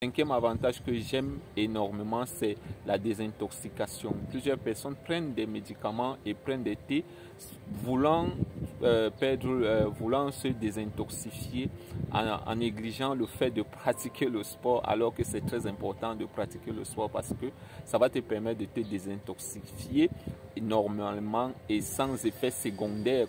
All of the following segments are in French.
Cinquième avantage que j'aime énormément, c'est la désintoxication. Plusieurs personnes prennent des médicaments et prennent des thés voulant voulant se désintoxifier en négligeant le fait de pratiquer le sport, alors que c'est très important de pratiquer le sport parce que ça va te permettre de te désintoxifier normalement et sans effet secondaire.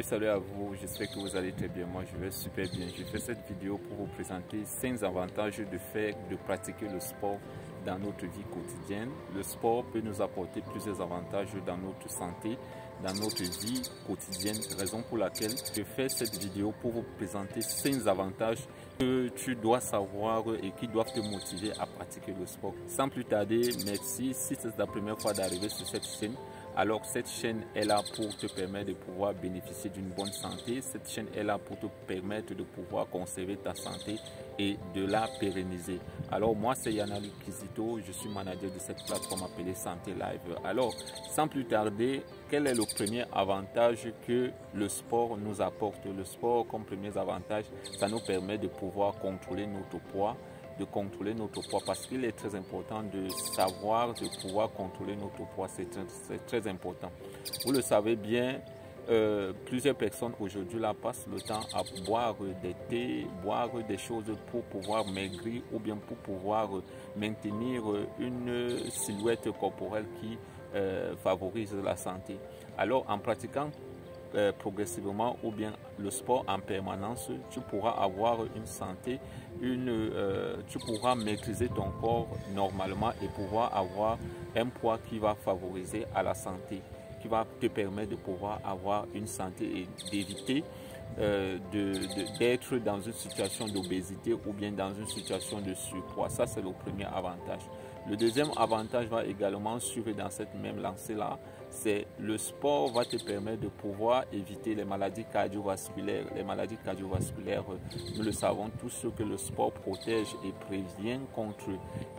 Salut à vous, j'espère que vous allez très bien. Moi je vais super bien. Je fais cette vidéo pour vous présenter 5 avantages de pratiquer le sport dans notre vie quotidienne. Le sport peut nous apporter plusieurs avantages dans notre santé, dans notre vie quotidienne, raison pour laquelle je fais cette vidéo pour vous présenter 5 avantages que tu dois savoir et qui doivent te motiver à pratiquer le sport. Sans plus tarder, merci. Si c'est la première fois d'arriver sur cette chaîne, alors cette chaîne est là pour te permettre de pouvoir bénéficier d'une bonne santé. Cette chaîne est là pour te permettre de pouvoir conserver ta santé et de la pérenniser. Alors moi c'est Yanali Kizito, je suis manager de cette plateforme appelée Santé Live. Alors sans plus tarder, quel est le premier avantage que le sport nous apporte? Le sport comme premier avantage, ça nous permet de pouvoir contrôler notre poids, parce qu'il est très important de savoir, de pouvoir contrôler notre poids, c'est très important. Vous le savez bien, plusieurs personnes aujourd'hui là passent le temps à boire des thés, boire des choses pour pouvoir maigrir ou bien pour pouvoir maintenir une silhouette corporelle qui favorise la santé. Alors en pratiquant progressivement ou bien le sport en permanence, tu pourras avoir une santé, tu pourras maîtriser ton corps normalement et pouvoir avoir un poids qui va favoriser à la santé, qui va te permettre de pouvoir avoir une santé et d'éviter d'être dans une situation d'obésité ou bien dans une situation de surpoids. Ça, c'est le premier avantage. Le deuxième avantage va également suivre dans cette même lancée-là, c'est le sport va te permettre de pouvoir éviter les maladies cardiovasculaires. Les maladies cardiovasculaires, nous le savons tous que le sport protège et prévient contre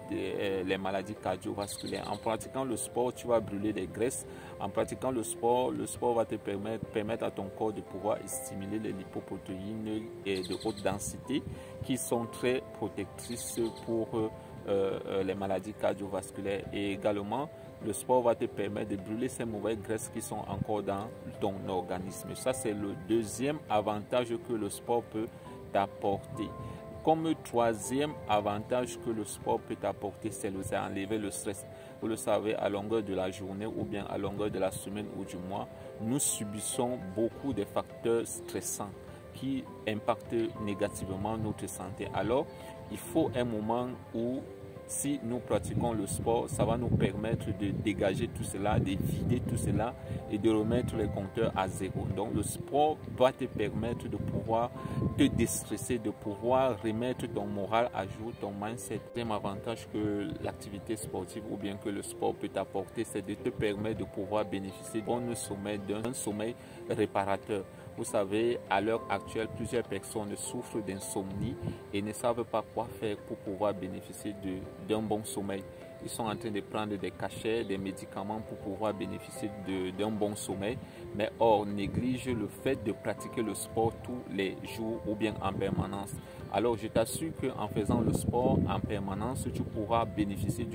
les maladies cardiovasculaires. En pratiquant le sport, tu vas brûler des graisses. En pratiquant le sport va te permettre à ton corps de pouvoir stimuler les lipoprotéines de haute densité qui sont très protectrices pour les maladies cardiovasculaires. Et également, le sport va te permettre de brûler ces mauvaises graisses qui sont encore dans ton organisme. Ça, c'est le deuxième avantage que le sport peut t'apporter. Comme troisième avantage que le sport peut t'apporter, c'est enlever le stress. Vous le savez, à longueur de la journée ou bien à longueur de la semaine ou du mois, nous subissons beaucoup de facteurs stressants qui impactent négativement notre santé. Alors, il faut un moment où, si nous pratiquons le sport, ça va nous permettre de dégager tout cela, de vider tout cela et de remettre les compteurs à zéro. Donc le sport va te permettre de pouvoir te déstresser, de pouvoir remettre ton moral à jour, ton mindset. Le deuxième avantage que l'activité sportive ou bien que le sport peut t'apporter, c'est de te permettre de pouvoir bénéficier d'un sommeil réparateur. Vous savez, à l'heure actuelle, plusieurs personnes souffrent d'insomnie et ne savent pas quoi faire pour pouvoir bénéficier d'un bon sommeil. Ils sont en train de prendre des cachets, des médicaments pour pouvoir bénéficier d'un bon sommeil, mais or négligent le fait de pratiquer le sport tous les jours ou bien en permanence. Alors je t'assure qu'en faisant le sport en permanence, tu pourras bénéficier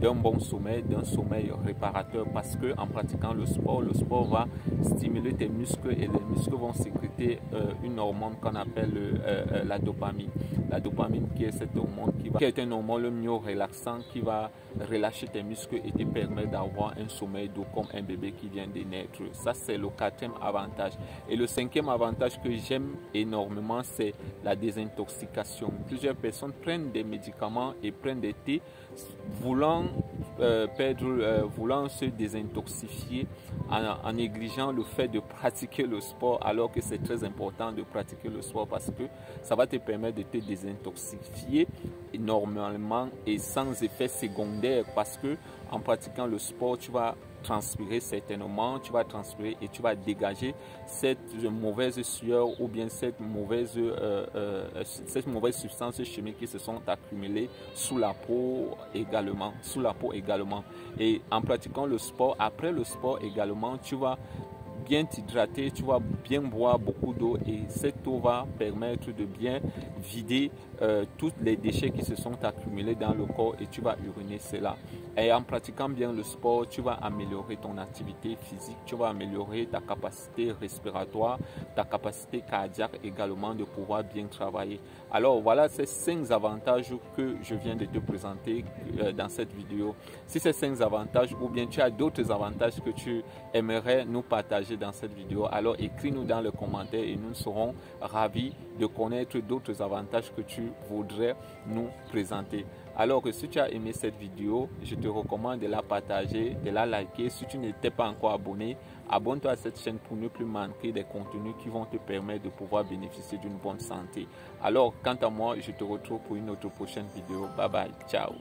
d'un bon sommeil, d'un sommeil réparateur, parce qu'en pratiquant le sport va stimuler tes muscles et les muscles vont sécréter une hormone qu'on appelle la dopamine. La dopamine qui est cette hormone qui est un hormone myo-relaxant qui va relâcher tes muscles et te permettre d'avoir un sommeil doux comme un bébé qui vient de naître. Ça, c'est le quatrième avantage. Et le cinquième avantage que j'aime énormément, c'est la désintoxication. Plusieurs personnes prennent des médicaments et prennent des thés voulant se désintoxifier en négligeant le fait de pratiquer le sport, alors que c'est très important de pratiquer le sport parce que ça va te permettre de te désintoxifier normalement et sans effet secondaire, parce que en pratiquant le sport, tu vas transpirer certainement, tu vas transpirer et tu vas dégager cette mauvaise sueur ou bien cette mauvaise substance chimique qui se sont accumulées sous la peau également, Et en pratiquant le sport, après le sport également, tu vas bien t'hydrater, tu vas bien boire beaucoup d'eau et cette eau va permettre de bien vider tous les déchets qui se sont accumulés dans le corps et tu vas uriner cela. Et en pratiquant bien le sport, tu vas améliorer ton activité physique, tu vas améliorer ta capacité respiratoire, ta capacité cardiaque également de pouvoir bien travailler. Alors voilà ces 5 avantages que je viens de te présenter dans cette vidéo. Si ces 5 avantages ou bien tu as d'autres avantages que tu aimerais nous partager dans cette vidéo, alors écris-nous dans les commentaires et nous serons ravis de connaître d'autres avantages que tu voudrais nous présenter. Alors que si tu as aimé cette vidéo, je te recommande de la partager, de la liker. Si tu n'étais pas encore abonné, abonne-toi à cette chaîne pour ne plus manquer des contenus qui vont te permettre de pouvoir bénéficier d'une bonne santé. Alors, quant à moi, je te retrouve pour une autre prochaine vidéo. Bye bye, ciao.